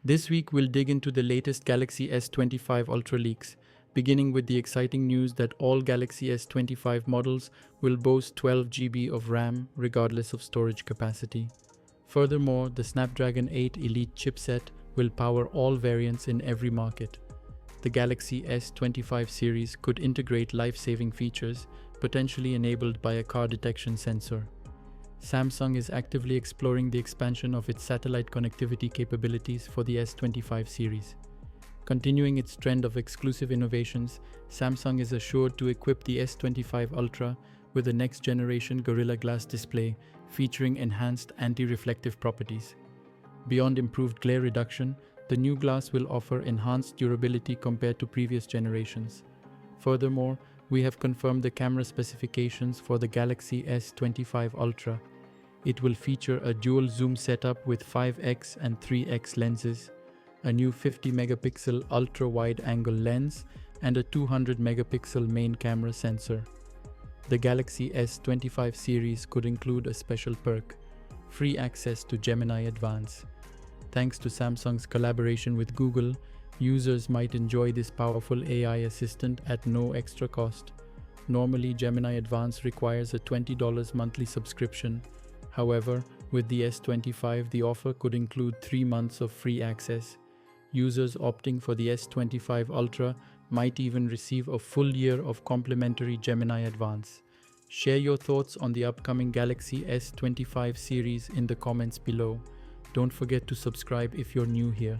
This week, we'll dig into the latest Galaxy S25 Ultra leaks, beginning with the exciting news that all Galaxy S25 models will boast 12 GB of RAM, regardless of storage capacity. Furthermore, the Snapdragon 8 Elite chipset will power all variants in every market. The Galaxy S25 series could integrate life-saving features, potentially enabled by a car detection sensor. Samsung is actively exploring the expansion of its satellite connectivity capabilities for the S25 series. Continuing its trend of exclusive innovations, Samsung is assured to equip the S25 Ultra with a next-generation Gorilla Glass display featuring enhanced anti-reflective properties. Beyond improved glare reduction, the new glass will offer enhanced durability compared to previous generations. Furthermore, we have confirmed the camera specifications for the Galaxy S25 Ultra. It will feature a dual zoom setup with 5x and 3x lenses, a new 50-megapixel ultra-wide-angle lens, and a 200-megapixel main camera sensor. The Galaxy S25 series could include a special perk: free access to Gemini Advance. Thanks to Samsung's collaboration with Google, users might enjoy this powerful AI assistant at no extra cost. Normally, Gemini Advance requires a $20 monthly subscription. However, with the S25, the offer could include 3 months of free access. Users opting for the S25 Ultra might even receive a full year of complimentary Gemini Advance. Share your thoughts on the upcoming Galaxy S25 series in the comments below. Don't forget to subscribe if you're new here.